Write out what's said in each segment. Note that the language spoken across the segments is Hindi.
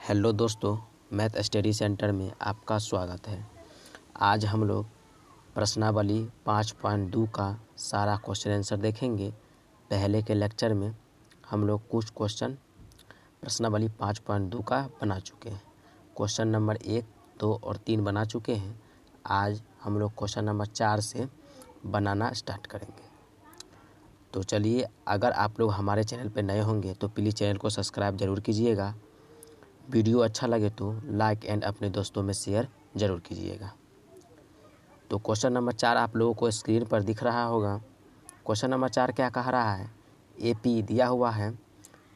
हेलो दोस्तों, मैथ स्टडी सेंटर में आपका स्वागत है। आज हम लोग प्रश्नावली 5.2 का सारा क्वेश्चन आंसर देखेंगे। पहले के लेक्चर में हम लोग कुछ क्वेश्चन प्रश्नावली 5.2 का बना चुके हैं। क्वेश्चन नंबर 1, 2 और 3 बना चुके हैं। आज हम लोग क्वेश्चन नंबर 4 से बनाना स्टार्ट करेंगे। तो चलिए, अगर आप लोग हमारे चैनल पर नए होंगे तो प्लीज़ चैनल को सब्सक्राइब ज़रूर कीजिएगा। वीडियो अच्छा लगे तो लाइक एंड अपने दोस्तों में शेयर ज़रूर कीजिएगा। तो क्वेश्चन नंबर 4 आप लोगों को स्क्रीन पर दिख रहा होगा। क्वेश्चन नंबर 4 क्या कह रहा है? AP दिया हुआ है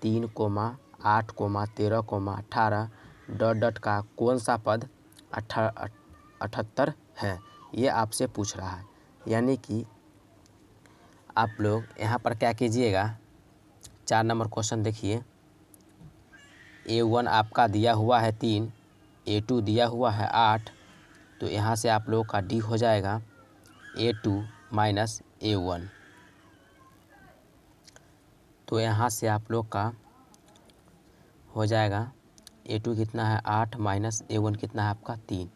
3,8,13,18 डॉट डॉट का कौन सा पद 78 है, ये आपसे पूछ रहा है। यानी कि आप लोग यहाँ पर क्या कीजिएगा, 4 नंबर क्वेश्चन देखिए। A1 आपका दिया हुआ है 3, A2 दिया हुआ है 8, तो यहाँ से आप लोगों का D हो जाएगा A2 माइनस A1। तो यहाँ से आप लोग का हो जाएगा A2 कितना है 8 माइनस A1 कितना है आपका 3,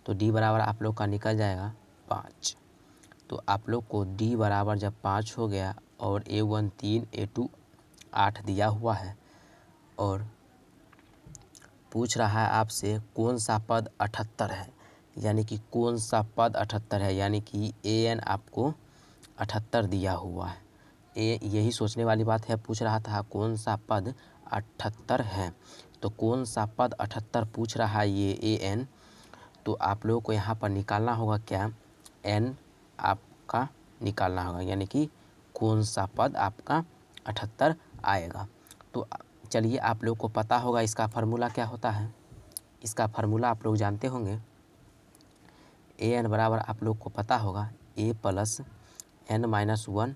तो D बराबर आप लोग का निकल जाएगा 5। तो आप लोग को D बराबर जब 5 हो गया और A1 3 A2 8 दिया हुआ है और पूछ रहा है आपसे कौन सा पद 78 है, यानी कि कौन सा पद 78 है, यानी कि AN आपको 78 दिया हुआ है। यही सोचने वाली बात है। पूछ रहा था कौन सा पद 78 है, तो कौन सा पद 78 पूछ रहा है ये AN। तो आप लोगों को यहाँ पर निकालना होगा क्या, N आपका निकालना होगा, यानी कि कौन सा पद आपका 78 आएगा। तो चलिए, आप लोग को पता होगा इसका फार्मूला क्या होता है। इसका फार्मूला आप लोग जानते होंगे। AN बराबर आप लोग को पता होगा A plus N-1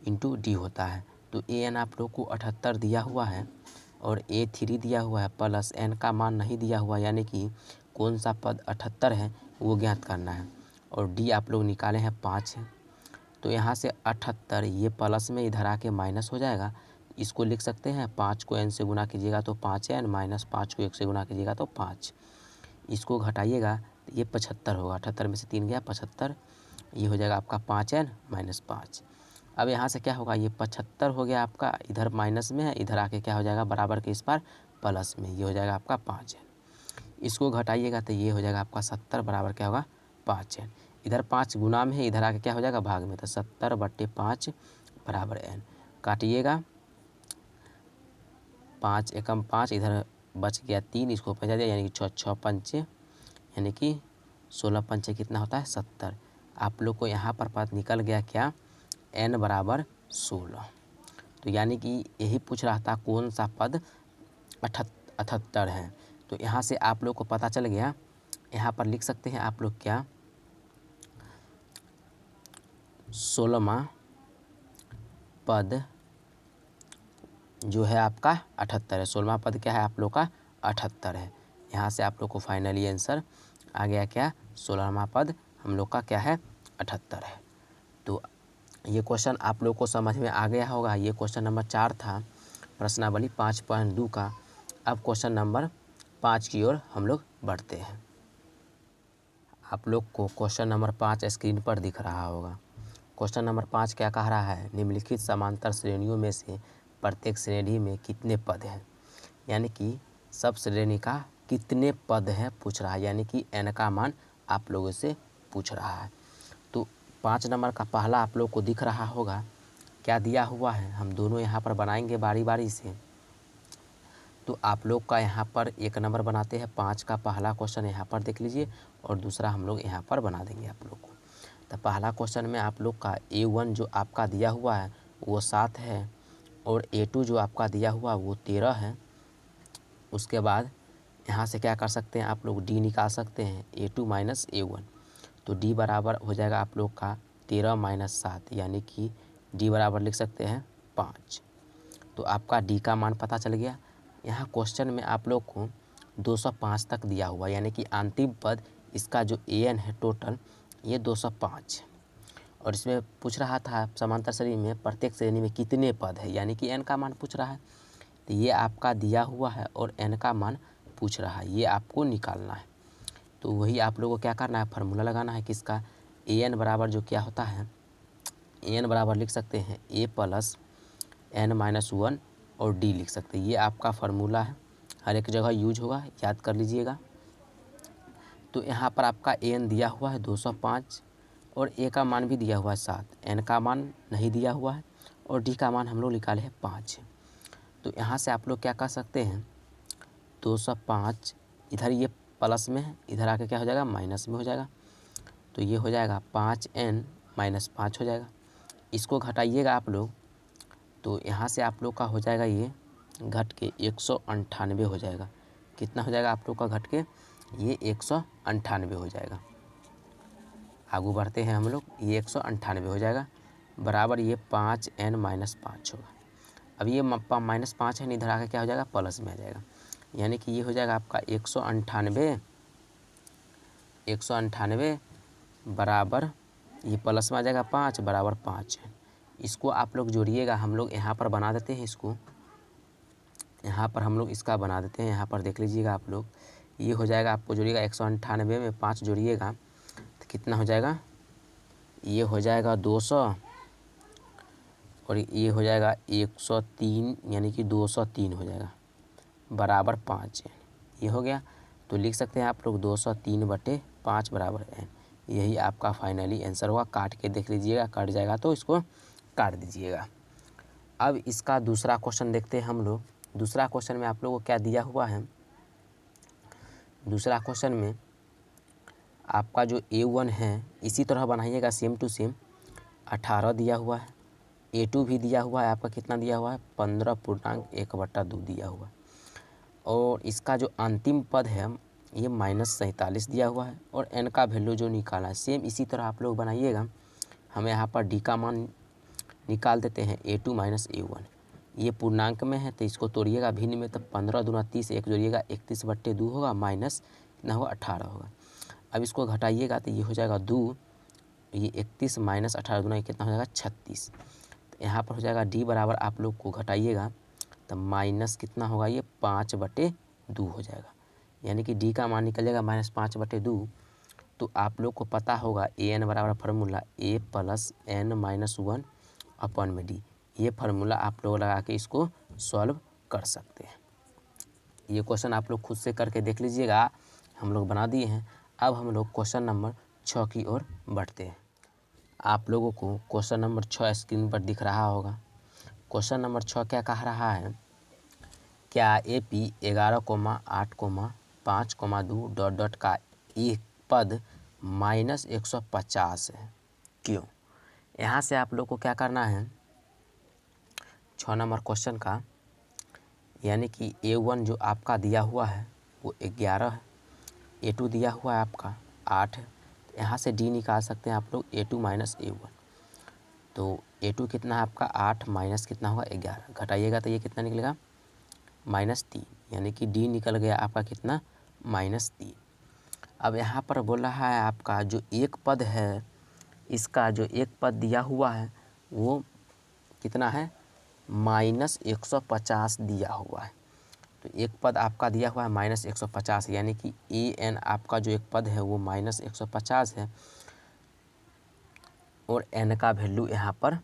into D होता है। तो AN आप लोग को 78 दिया हुआ है और A3 दिया हुआ है, प्लस N का मान नहीं दिया हुआ, यानी कि कौन सा पद 78 है वो ज्ञात करना है। और D आप लोग निकाले हैं 5 है। तो यहाँ से 78 ये प्लस में इधर आके माइनस हो जाएगा। इसको लिख सकते हैं 5 को N से गुना कीजिएगा तो 5N माइनस 5 को 1 से गुना कीजिएगा तो 5। इसको घटाइएगा तो ये 75 होगा। 78 में से 3 गया 75, ये हो जाएगा आपका 5N माइनस 5। अब यहाँ से क्या होगा, ये 75 हो गया आपका, इधर माइनस में है, इधर आके क्या हो जाएगा बराबर के इस पार प्लस में, ये हो जाएगा आपका 5N। इसको घटाइएगा तो ये हो जाएगा आपका 70 बराबर क्या होगा 5N। इधर 5 गुना में है, इधर आके क्या हो जाएगा भाग में, तो 70/5 बराबर N। काटिएगा 5 एकम 5, इधर बच गया 3, इसको बचा दिया, यानी कि 6 पंचे, यानी कि 16 पंचे कितना होता है 70। आप लोग को यहाँ पर पता निकल गया क्या, N बराबर 16। तो यानी कि यही पूछ रहा था कौन सा पद 78 है। तो यहाँ से आप लोग को पता चल गया। यहाँ पर लिख सकते हैं आप लोग क्या, 16वां पद जो है आपका 78 है। 16वां पद क्या है आप लोग का 78 है। यहाँ से आप लोग को फाइनली आंसर आ गया क्या, 16वां पद हम लोग का क्या है 78 है। तो ये क्वेश्चन आप लोग को समझ में आ गया होगा। ये क्वेश्चन नंबर 4 था प्रश्नावली 5.2 का। अब क्वेश्चन नंबर 5 की ओर हम लोग बढ़ते हैं। आप लोग को क्वेश्चन नंबर 5 स्क्रीन पर दिख रहा होगा। क्वेश्चन नंबर 5 क्या कह रहा है, निम्नलिखित समांतर श्रेणियों में से प्रत्येक श्रेणी में कितने पद हैं, यानी कि सब श्रेणी का कितने पद हैं पूछ रहा है, यानी कि N का मान आप लोगों से पूछ रहा है। तो 5 नंबर का पहला आप लोग को दिख रहा होगा क्या दिया हुआ है, हम दोनों यहाँ पर बनाएंगे बारी बारी से। तो आप लोग का यहाँ पर 1 नंबर बनाते हैं। 5 का पहला क्वेश्चन यहाँ पर देख लीजिए और दूसरा हम लोग यहाँ पर बना देंगे आप लोग को। तो पहला क्वेश्चन में आप लोग का A1 जो आपका दिया हुआ है वो 7 है और A2 जो आपका दिया हुआ वो 13 है। उसके बाद यहाँ से क्या कर सकते हैं आप लोग, D निकाल सकते हैं, A2 माइनस A1। तो D बराबर हो जाएगा आप लोग का 13 माइनस 7, यानी कि D बराबर लिख सकते हैं 5। तो आपका D का मान पता चल गया। यहाँ क्वेश्चन में आप लोग को 205 तक दिया हुआ, यानी कि अंतिम पद इसका जो AN है टोटल ये 205। और इसमें पूछ रहा था समांतर श्रेणी में प्रत्येक श्रेणी में कितने पद है, यानी कि N का मान पूछ रहा है। तो ये आपका दिया हुआ है और n का मान पूछ रहा है, ये आपको निकालना है। तो वही आप लोगों को क्या करना है, फार्मूला लगाना है किसका, an बराबर जो क्या होता है, an बराबर लिख सकते हैं a प्लस n-1 और d लिख सकते हैं। ये आपका फार्मूला है, हर एक जगह यूज होगा, याद कर लीजिएगा। तो यहाँ पर आपका an दिया हुआ है 205 और a का मान भी दिया हुआ है 7, n का मान नहीं दिया हुआ है और d का मान हम लोग निकाले हैं 5। तो यहाँ से आप लोग क्या कर सकते हैं, 205 इधर ये प्लस में है, इधर आके क्या हो जाएगा, माइनस में हो जाएगा। तो ये हो जाएगा 5n-5 हो जाएगा। इसको घटाइएगा आप लोग, तो यहाँ से आप लोग का हो जाएगा ये घट के 198 हो जाएगा। कितना हो जाएगा आप लोग का घट के, ये 198 हो जाएगा। आगे बढ़ते हैं हम लोग, ये 198 हो जाएगा बराबर ये 5n-5 होगा। अब ये -5 है, इधर आकर क्या हो जाएगा, प्लस में आ जाएगा। यानी कि ये हो जाएगा आपका 198 बराबर ये प्लस में आ जाएगा 5 बराबर 5 है। इसको आप लोग जोड़िएगा, हम लोग यहाँ पर बना देते हैं इसको, यहाँ पर हम लोग इसका बना देते हैं। यहाँ पर देख लीजिएगा आप लोग, ये हो जाएगा आपको जोड़िएगा 198 में 5 जोड़िएगा तो कितना हो जाएगा, ये हो जाएगा 200 और ये हो जाएगा 103, यानी कि 203 हो जाएगा बराबर 5 है। ये हो गया, तो लिख सकते हैं आप लोग 203/5 बराबर n। यही आपका फाइनली आंसर होगा। काट के देख लीजिएगा, कट जाएगा तो इसको काट दीजिएगा। अब इसका दूसरा क्वेश्चन देखते हैं हम लोग। दूसरा क्वेश्चन में आप लोगों को क्या दिया हुआ है, दूसरा क्वेश्चन में आपका जो A1 है इसी तरह बनाइएगा, सेम टू सेम। 18 दिया हुआ है, A2 भी दिया हुआ है, आपका कितना दिया हुआ है, 15.1/2 दिया हुआ है। और इसका जो अंतिम पद है ये -47 दिया हुआ है और n का वैल्यू जो निकाला है सेम इसी तरह आप लोग बनाइएगा। हम यहाँ पर d का मान निकाल देते हैं, A2 - A1। ये पूर्णांक में है तो इसको तोड़िएगा भिन्न में, तब 15 दूना 30, एक जोड़िएगा 31/2 होगा, माइनस कितना होगा, 18 होगा। अब इसको घटाइएगा तो ये हो जाएगा 2, ये 31 - 18 दूना कितना हो जाएगा, 36। तो यहाँ पर हो जाएगा d बराबर, आप लोग को घटाइएगा तो माइनस कितना होगा, ये 5/2 हो जाएगा। यानी कि d का मान निकल जाएगा -5/2। तो आप लोग को पता होगा an बराबर फार्मूला a प्लस n-1 अपन में d। ये फार्मूला आप लोग लगा के इसको सॉल्व कर सकते हैं। ये क्वेश्चन आप लोग खुद से करके देख लीजिएगा, हम लोग बना दिए हैं। अब हम लोग क्वेश्चन नंबर 6 की ओर बढ़ते हैं। आप लोगों को क्वेश्चन नंबर 6 स्क्रीन पर दिख रहा होगा। क्वेश्चन नंबर 6 क्या कह रहा है, क्या AP 11,8,5,2 ... का एक पद -150 है, क्यों। यहाँ से आप लोग को क्या करना है, 6 नंबर क्वेश्चन का, यानी कि A1 जो आपका दिया हुआ है वो 11 है, A2 दिया हुआ है आपका 8 है। यहाँ से D निकाल सकते हैं आप लोग, A2 - A1। तो A2 कितना है आपका 8 माइनस कितना होगा 11, घटाइएगा तो ये कितना निकलेगा -3, यानी कि D निकल गया आपका कितना -3। अब यहाँ पर बोल रहा है आपका जो एक पद है, इसका जो एक पद दिया हुआ है वो कितना है, -150 दिया हुआ है। तो एक पद आपका दिया हुआ है -150, यानी कि an आपका जो एक पद है वो -150 है और n का वैल्यू यहाँ पर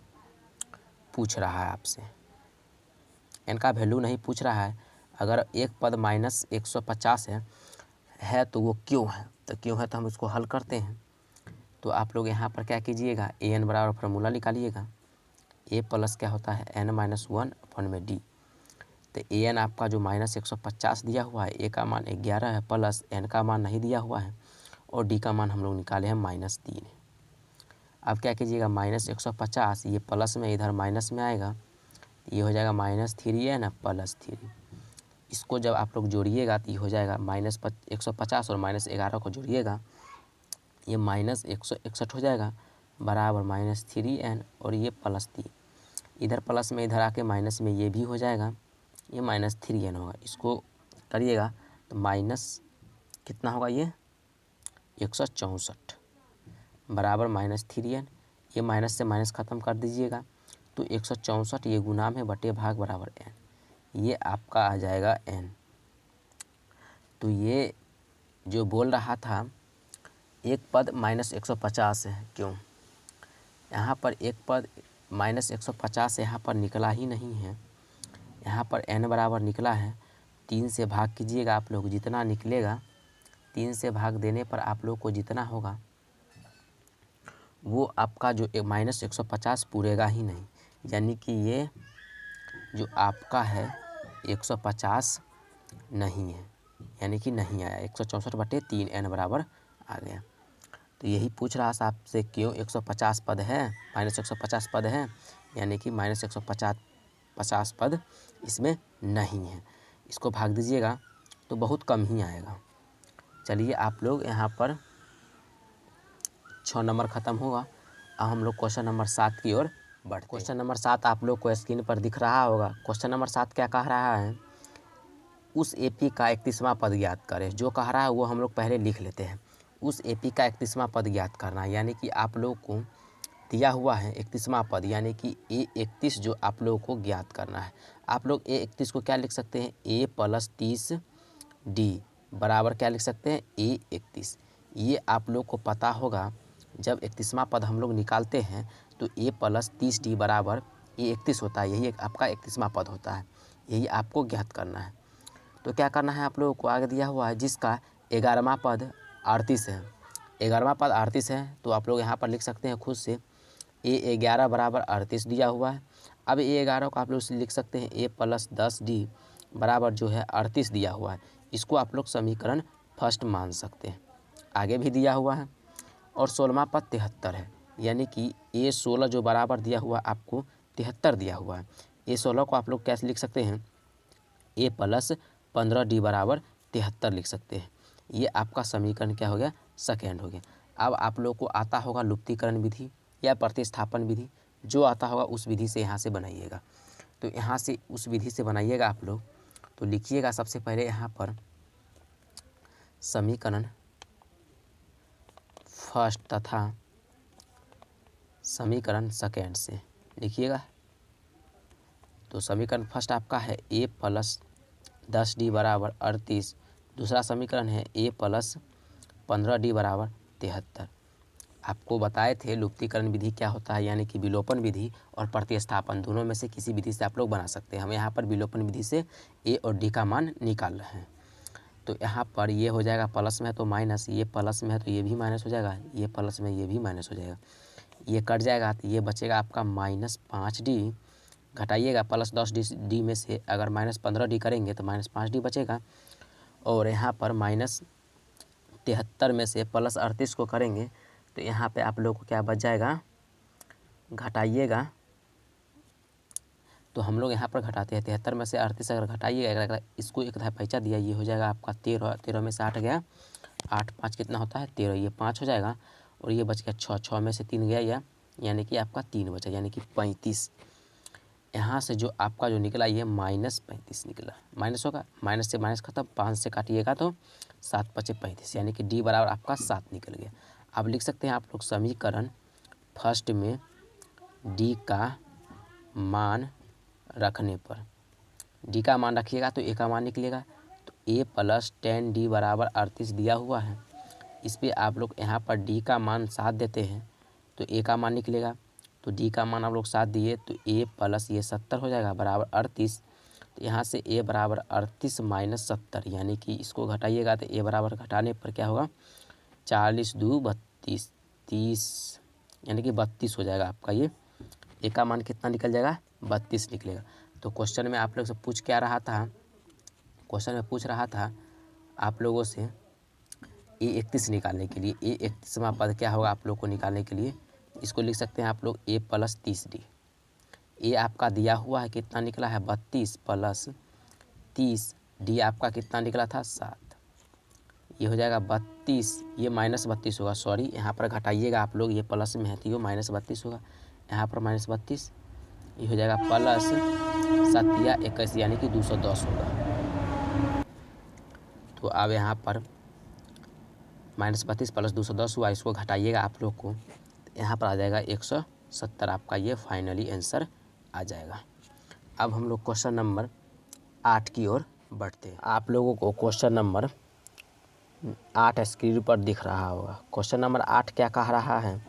पूछ रहा है आपसे। n का वैल्यू नहीं पूछ रहा है, अगर एक पद -150 है तो वो क्यों है, तो क्यों है तो हम इसको हल करते हैं। तो आप लोग यहाँ पर क्या कीजिएगा, an बराबर फार्मूला निकालिएगा, a प्लस क्या होता है n-1 अपन में d। तो an आपका जो -150 दिया हुआ है, a का मान 11 है, प्लस n का मान नहीं दिया हुआ है और d का मान हम लोग निकाले हैं -3। अब क्या कीजिएगा, -150 ये प्लस में इधर माइनस में आएगा, ये हो जाएगा -3n + 3। इसको जब आप लोग जोड़िएगा तो ये हो जाएगा -150 और -11 को जोड़िएगा, ये -161 हो जाएगा बराबर -3n और ये +3। इधर प्लस में इधर आके माइनस में ये भी हो जाएगा, ये -3n होगा। इसको करिएगा तो माइनस कितना होगा, ये 164 बराबर -3n। ये माइनस से माइनस ख़त्म कर दीजिएगा तो 164 ये गुना में बटे भाग बराबर n। ये आपका आ जाएगा n। तो ये जो बोल रहा था एक पद -150 है, क्यों यहाँ पर एक पद -150 यहाँ पर निकला ही नहीं है, यहाँ पर n बराबर निकला है। 3 से भाग कीजिएगा आप लोग, जितना निकलेगा 3 से भाग देने पर आप लोग को जितना होगा वो आपका जो -150 पूरेगा ही नहीं, यानी कि ये जो आपका है 150 नहीं है, यानी कि नहीं आया। 164/3 n बराबर आ गया। तो यही पूछ रहा था आपसे, क्यों 150 पद है, -150 पद है, यानी कि -150 पद इसमें नहीं है। इसको भाग दीजिएगा तो बहुत कम ही आएगा। चलिए आप लोग यहाँ पर 6 नंबर ख़त्म होगा। अब हम लोग क्वेश्चन नंबर 7 की ओर बढ़ते। क्वेश्चन नंबर 7 आप लोग को स्क्रीन पर दिख रहा होगा। क्वेश्चन नंबर 7 क्या कह रहा है, उस एपी का 31वां पद ज्ञात करें। जो कह रहा है वो हम लोग पहले लिख लेते हैं। उस एपी का 31वां पद ज्ञात करना है, यानी कि आप लोग को दिया हुआ है 31वां पद, यानी कि A31 जो आप लोगों को ज्ञात करना है। आप लोग A31 को क्या लिख सकते हैं, A + 30D बराबर क्या लिख सकते हैं, A31। ये आप लोग को पता होगा, जब 31वां पद हम लोग निकालते हैं तो A + 30D बराबर A31 होता है। यही आपका 31वां पद होता है, यही आपको ज्ञात करना है। तो क्या करना है आप लोगों को, आगे दिया हुआ है जिसका 11वां पद 38 है। 11वां पद 38 है तो आप लोग यहाँ पर लिख सकते हैं खुद से A11 बराबर 38 दिया हुआ है। अब A11 को आप लोग लिख सकते हैं A + 10D बराबर जो है 38 दिया हुआ है। इसको आप लोग समीकरण फर्स्ट मान सकते हैं। आगे भी दिया हुआ है। और 16वां पद 73 है, यानी कि A16 जो बराबर दिया हुआ आपको 73 दिया हुआ है। A16 को आप लोग कैसे लिख सकते हैं, A + 15D बराबर 73 लिख सकते हैं। ये आपका समीकरण क्या हो गया, सेकेंड हो गया। अब आप लोग को आता होगा लुप्तीकरण विधि या प्रतिस्थापन विधि, जो आता होगा उस विधि से यहाँ से बनाइएगा। तो यहाँ से उस विधि से बनाइएगा आप लोग। तो लिखिएगा सबसे पहले यहाँ पर समीकरण फर्स्ट तथा समीकरण सेकेंड से लिखिएगा। तो समीकरण फर्स्ट आपका है A + 10D बराबर 38। दूसरा समीकरण है A + 15D बराबर 73। आपको बताए थे लुप्तीकरण विधि क्या होता है, यानी कि विलोपन विधि और प्रतिस्थापन, दोनों में से किसी विधि से आप लोग बना सकते हैं। हम यहाँ पर विलोपन विधि से A और D का मान निकाल रहे हैं। तो यहाँ पर ये हो जाएगा, प्लस में है तो माइनस, ये प्लस में है तो ये भी माइनस हो जाएगा, ये प्लस में ये भी माइनस हो जाएगा, ये कट जाएगा तो ये बचेगा आपका -5D। घटाइएगा +10D में से अगर -15D करेंगे तो -5D बचेगा। और यहाँ पर -73 में से +38 को करेंगे तो यहाँ पे आप लोग को क्या बच जाएगा, घटाइएगा तो हम लोग यहाँ पर घटाते हैं 73 में से 38 अगर घटाइएगा, अगर इसको एक दफा पैंचा दिया, ये हो जाएगा आपका 13। 13 में से 8 गया, 8 5 कितना होता है 13, ये 5 हो जाएगा। और ये बच गया 6, 6 में से 3 गया, यानी कि आपका 3 बचा, यानी कि 35। यहाँ से जो आपका जो निकला ये -35 निकला, माइनस होगा, माइनस से माइनस खत्म, 5 से काटिएगा तो 7 × 5 = 35, यानी कि D बराबर आपका 7 निकल गया। अब लिख सकते हैं आप लोग समीकरण फर्स्ट में D का मान रखने पर, D का मान रखिएगा तो A का मान निकलेगा। तो A + 10D बराबर 38 दिया हुआ है, इस पर आप लोग यहाँ पर D का मान 7 देते हैं तो A का मान निकलेगा। तो D का मान आप लोग 7 दिए तो A + ये 70 हो जाएगा बराबर 38। तो यहाँ से A बराबर 38 - 70, यानी कि इसको घटाइएगा तो A बराबर घटाने पर क्या होगा, 40 2 32, 30, यानी कि 32 हो जाएगा आपका। ये A का मान कितना निकल जाएगा, 32 निकलेगा। तो क्वेश्चन में आप लोग से पूछ क्या रहा था, क्वेश्चन में पूछ रहा था आप लोगों से A31 निकालने के लिए। A31वां पद क्या होगा आप लोग को निकालने के लिए, इसको लिख सकते हैं आप लोग A + 30D। A आपका दिया हुआ है कितना निकला है 32 + 30, D आपका कितना निकला था 7, ये हो जाएगा 32, ये -32 होगा, सॉरी यहाँ पर घटाइएगा आप लोग, ये प्लस में है तो ये -32 होगा, यहाँ पर -32, ये हो जाएगा +7 या 21, यानी कि 210 होगा। तो अब यहाँ पर -32 + 210 हुआ, इसको घटाइएगा आप लोग को, यहाँ पर आ जाएगा 170, आपका ये फाइनली आंसर आ जाएगा। अब हम लोग क्वेश्चन नंबर 8 की ओर बढ़ते हैं। आप लोगों को क्वेश्चन नंबर 8 स्क्रीन पर दिख रहा होगा। क्वेश्चन नंबर 8 क्या कह रहा है,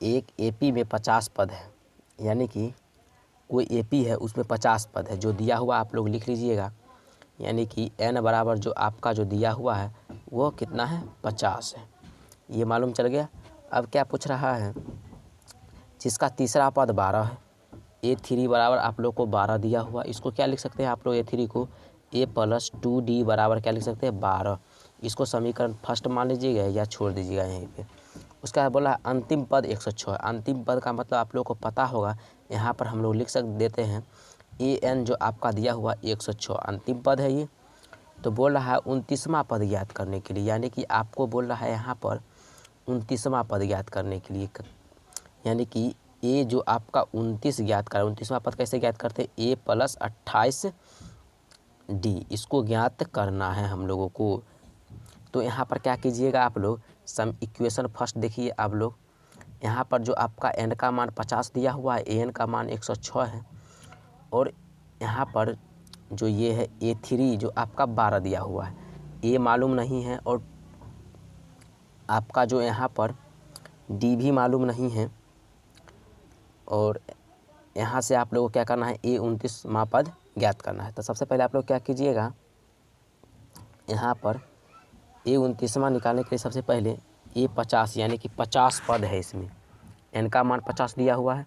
एक एपी में 50 पद है, यानी कि कोई एपी है उसमें 50 पद है, जो दिया हुआ आप लोग लिख लीजिएगा, यानी कि n बराबर जो आपका जो दिया हुआ है वो कितना है, 50 है। ये मालूम चल गया। अब क्या पूछ रहा है, जिसका तीसरा पद 12 है, A3 बराबर आप लोग को 12 दिया हुआ, इसको क्या लिख सकते हैं आप लोग, A3 को A+2D बराबर क्या लिख सकते हैं, 12। इसको समीकरण फर्स्ट मान लीजिएगा या छोड़ दीजिएगा यहीं पे। उसका बोला अंतिम पद 106। अंतिम पद का मतलब आप लोग को पता होगा, यहाँ पर हम लोग लिख देते हैं AN जो आपका दिया हुआ 106 अंतिम पद है ये। तो बोल रहा है 29वां पद ज्ञात करने के लिए, यानी कि आपको बोल रहा है यहाँ पर 29वां पद ज्ञात करने के लिए, यानी कि ए जो आपका 29 ज्ञात करा। 29वां पद कैसे ज्ञात करते हैं, A+28D, इसको ज्ञात करना है हम लोगों को। तो यहाँ पर क्या कीजिएगा आप लोग, सम इक्वेशन फर्स्ट देखिए आप लोग, यहाँ पर जो आपका n का मान 50 दिया हुआ है, an का मान 106 है, और यहाँ पर जो ये है A3 जो आपका 12 दिया हुआ है, ए मालूम नहीं है, और आपका जो यहाँ पर D भी मालूम नहीं है, और यहाँ से आप लोगों को क्या करना है, A29वां पद ज्ञात करना है। तो सबसे पहले आप लोग क्या कीजिएगा, यहाँ पर A29वां निकालने के लिए सबसे पहले A50 यानी कि 50 पद है, इसमें n का मान 50 दिया हुआ है,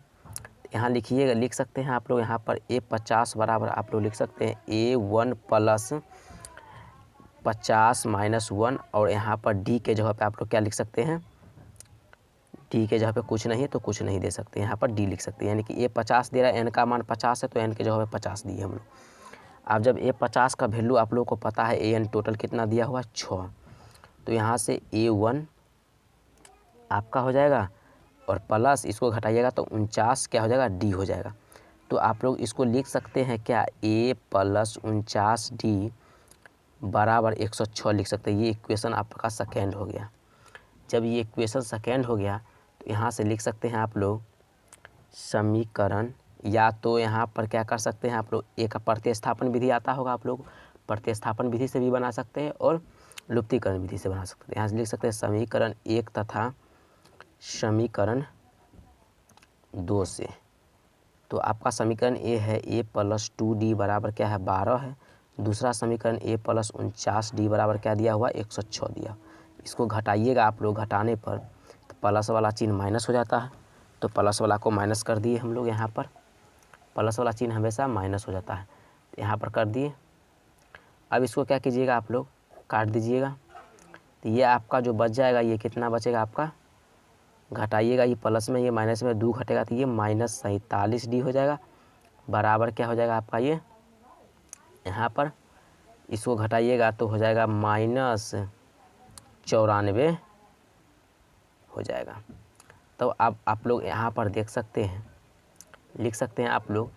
यहाँ लिखिएगा, लिख सकते हैं आप लोग यहाँ पर A50 बराबर आप लोग लिख सकते हैं A1 + 50 - 1, और यहाँ पर D के जगह पे आप लोग क्या लिख सकते हैं, D के जगह पे कुछ नहीं है तो कुछ नहीं दे सकते, यहाँ पर D लिख सकते हैं, यानी कि A50 दे रहा है, n का मान 50 है तो n के जगह पे 50 दिए हम लोग। अब जब A50 का वैल्यू आप लोगों को पता है, an टोटल कितना दिया हुआ है 6, तो यहाँ से A1 आपका हो जाएगा, और प्लस इसको घटाइएगा तो 49 क्या हो जाएगा, D हो जाएगा। तो आप लोग इसको लिख सकते हैं क्या, A+49D बराबर 106 लिख सकते हैं। ये इक्वेशन आपका सेकेंड हो गया। जब ये इक्वेशन सेकेंड हो गया तो यहाँ से लिख सकते हैं आप लोग समीकरण, या तो यहाँ पर क्या कर सकते हैं आप लोग, एक प्रतिस्थापन विधि आता होगा आप लोग, प्रतिस्थापन विधि से भी बना सकते हैं और लुप्तीकरण विधि से बना सकते हैं। यहाँ से लिख सकते हैं समीकरण 1 तथा समीकरण 2 से। तो आपका समीकरण ए है A+2D बराबर क्या है, 12 है। दूसरा समीकरण A+49D बराबर क्या दिया हुआ, 106 दिया। इसको घटाइएगा आप लोग, घटाने पर तो प्लस वाला चिन्ह माइनस हो जाता है, तो प्लस वाला को माइनस कर दिए हम लोग, यहाँ पर प्लस वाला चिन्ह हमेशा माइनस हो जाता है, तो यहाँ पर कर दिए। अब इसको क्या कीजिएगा आप लोग, काट दीजिएगा, तो ये आपका जो बच जाएगा, ये कितना बचेगा आपका, घटाइएगा, ये प्लस में ये माइनस में 2 घटेगा तो ये -47D हो जाएगा, बराबर क्या हो जाएगा आपका, ये यहाँ पर इसको घटाइएगा तो हो जाएगा -94 हो जाएगा। तो अब आप लोग यहाँ पर देख सकते हैं, लिख सकते हैं आप लोग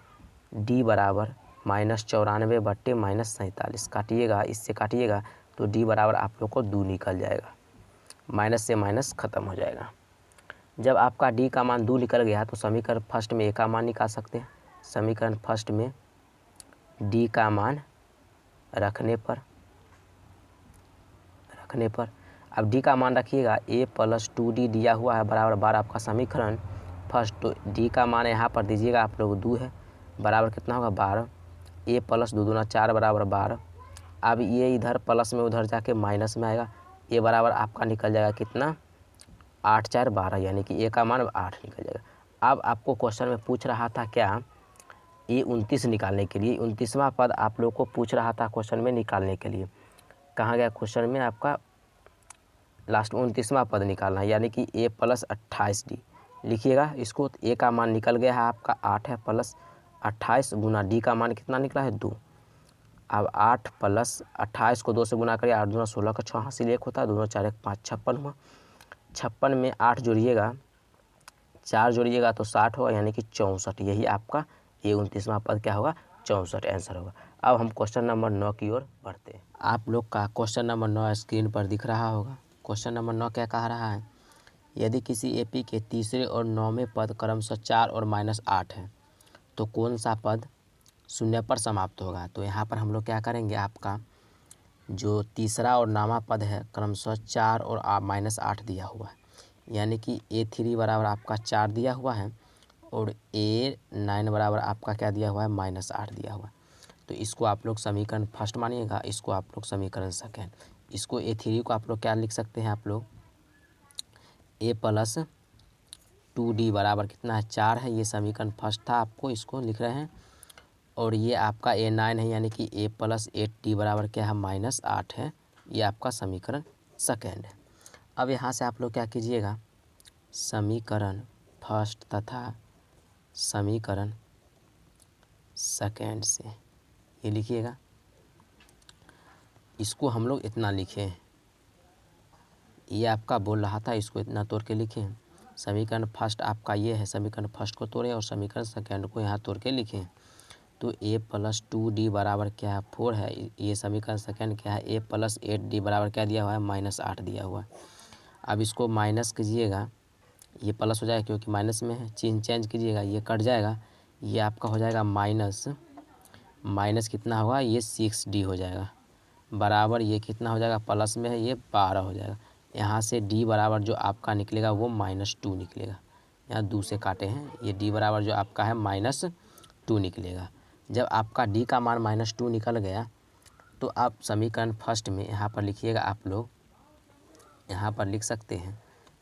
D बराबर -94 बट्टे -47, काटिएगा, इससे काटिएगा तो D बराबर आप लोग को 2 निकल जाएगा, माइनस से माइनस ख़त्म हो जाएगा। जब आपका D का मान 2 निकल गया तो समीकरण फर्स्ट में A का मान निकाल सकते हैं। समीकरण फर्स्ट में D का मान रखने पर अब D का मान रखिएगा, A+2D दिया हुआ है बराबर 12 आपका समीकरण फर्स्ट, तो D का मान यहाँ पर दीजिएगा आप लोग 2 है, बराबर कितना होगा 12, A+2 दूना 4 बराबर 12। अब ये इधर प्लस में उधर जाके माइनस में आएगा, A बराबर आपका निकल जाएगा कितना, 8 4 12, यानी कि A का मान 8 निकल जाएगा। अब आपको क्वेश्चन में पूछ रहा था क्या, A29 निकालने के लिए 29वां पद आप लोग को पूछ रहा था क्वेश्चन में निकालने के लिए। कहाँ गया क्वेश्चन में आपका, लास्ट में 29वां पद निकालना है, यानी कि A+28D लिखिएगा इसको। तो A का मान निकल गया है आपका 8 है, प्लस 28 गुना D का मान कितना निकला है 2। अब 8 + 28 को 2 से गुना करिए, 8 दूना 16 का 6 हासिल 1 होता है, 2 4 1 5 56 हुआ। 56 में 8 जोड़िएगा, 4 जोड़िएगा तो 60 होगा, यानी कि 64। यही आपका A29वां पद क्या होगा, 64 आंसर होगा। अब हम क्वेश्चन नंबर 9 की ओर बढ़ते हैं। आप लोग का क्वेश्चन नंबर 9 स्क्रीन पर दिख रहा होगा। क्वेश्चन नंबर 9 क्या कह रहा है, यदि किसी एपी के तीसरे और 9वें पद क्रमशः 4 और -8 है तो कौन सा पद शून्य पर समाप्त होगा। तो यहाँ पर हम लोग क्या करेंगे, आपका जो तीसरा और नामा पद है क्रमशः 4 और -8 दिया हुआ है, यानी कि A3 बराबर आपका 4 दिया हुआ है और A9 बराबर आपका क्या दिया हुआ है, -8 दिया हुआ है। तो इसको आप लोग समीकरण फर्स्ट मानिएगा, इसको आप लोग समीकरण सेकेंड। इसको A3 को आप लोग क्या लिख सकते हैं, आप लोग A + 2D बराबर कितना है, 4 है। ये समीकरण फर्स्ट था, आपको इसको लिख रहे हैं। और ये आपका A9 है, यानी कि A + 8D बराबर क्या है, -8 है। ये आपका समीकरण सेकेंड है। अब यहाँ से आप लोग क्या कीजिएगा, समीकरण फर्स्ट तथा समीकरण सेकेंड से ये लिखिएगा। इसको हम लोग इतना लिखें, ये आपका बोल रहा था, इसको इतना तोड़ के लिखें। समीकरण फर्स्ट आपका ये है, समीकरण फर्स्ट को तोड़ें और समीकरण सेकेंड को यहाँ तोड़ के लिखें। तो A + 2D बराबर क्या है, 4 है। ये समीकरण सेकेंड क्या है, A + 8D बराबर क्या दिया हुआ है, -8 दिया हुआ है। अब इसको माइनस कीजिएगा, ये प्लस हो जाएगा क्योंकि माइनस में है, चिन्ह चेंज कीजिएगा, ये कट जाएगा, ये आपका हो जाएगा माइनस कितना होगा, ये 6D हो जाएगा बराबर, ये कितना हो जाएगा, प्लस में है, ये 12 हो जाएगा। यहाँ से D बराबर जो आपका निकलेगा वो -2 निकलेगा। यहाँ 2 से काटे हैं, ये D बराबर जो आपका है -2 निकलेगा। जब आपका D का मान -2 निकल गया तो आप समीकरण फर्स्ट में यहाँ पर लिखिएगा, आप लोग यहाँ पर लिख सकते हैं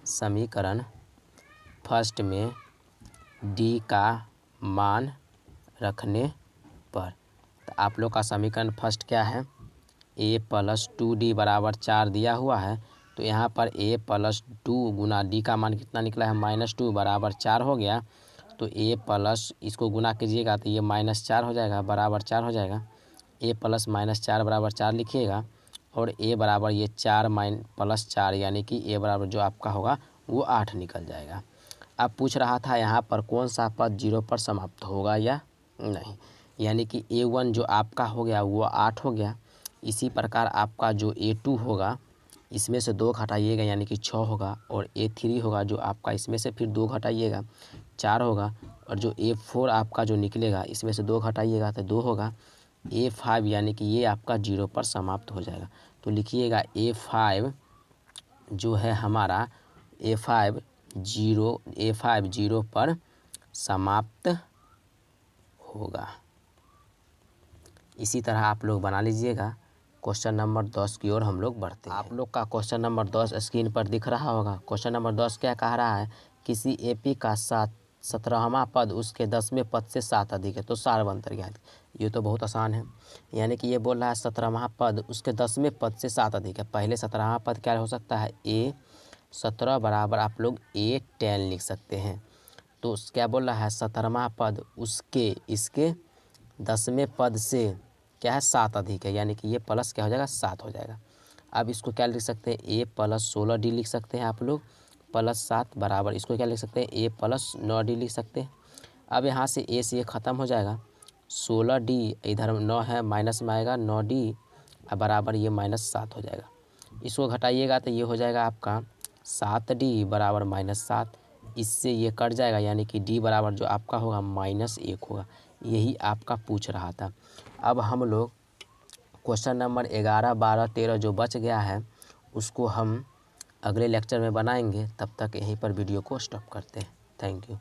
समीकरण फर्स्ट में D का मान रखने पर। तो आप लोग का समीकरण फर्स्ट क्या है, A + 2D बराबर 4 दिया हुआ है। तो यहाँ पर A + 2 गुना D का मान कितना निकला है, -2 बराबर 4 हो गया। तो A प्लस इसको गुना कीजिएगा तो ये -4 हो जाएगा बराबर 4 हो जाएगा। A + -4 बराबर 4 लिखिएगा और A बराबर ये 4 + 4 यानी कि A बराबर जो आपका होगा वो 8 निकल जाएगा। अब पूछ रहा था यहाँ पर कौन सा पद 0 पर समाप्त होगा या नहीं, यानी कि A1 जो आपका हो गया वो 8 हो गया। इसी प्रकार आपका जो A2 होगा इसमें से 2 घटाइएगा यानी कि 6 होगा, और A3 होगा जो आपका इसमें से फिर 2 घटाइएगा 4 होगा, और जो A4 आपका जो निकलेगा इसमें से 2 घटाइएगा तो 2 होगा। A5 यानी कि ये आपका 0 पर समाप्त हो जाएगा। तो लिखिएगा A5 जो है हमारा A5 0 पर समाप्त होगा। इसी तरह आप लोग बना लीजिएगा। क्वेश्चन नंबर 10 की ओर हम लोग बढ़ते हैं। आप लोग का क्वेश्चन नंबर 10 स्क्रीन पर दिख रहा होगा। क्वेश्चन नंबर 10 क्या कह रहा है, किसी AP का 17वां पद उसके 10वें पद से 7 अधिक है तो सारवंतर ज्ञात। ये तो बहुत आसान है, यानी कि ये बोल रहा है 17वां पद उसके 10वें पद से 7 अधिक है। पहले 17वां पद क्या हो सकता है, A17 बराबर आप लोग A10 लिख सकते हैं। तो क्या बोल रहा है, 17वां पद उसके इसके 10वें पद से क्या है 7 अधिक है, यानी कि ये प्लस क्या हो जाएगा 7 हो जाएगा। अब इसको क्या लिख सकते हैं, A + 16D लिख सकते हैं आप लोग +7 बराबर, इसको क्या लिख सकते हैं A + 9D लिख सकते हैं। अब यहाँ से A से ये ख़त्म हो जाएगा, 16D इधर 9 है माइनस में आएगा 9D बराबर ये -7 हो जाएगा। इसको घटाइएगा तो ये हो जाएगा आपका 7D बराबर -7, इससे ये कट जाएगा यानी कि D बराबर जो आपका होगा -1 होगा। यही आपका पूछ रहा था। अब हम लोग क्वेश्चन नंबर 11, 12, 13 जो बच गया है उसको हम अगले लेक्चर में बनाएंगे। तब तक यहीं पर वीडियो को स्टॉप करते हैं। Thank you.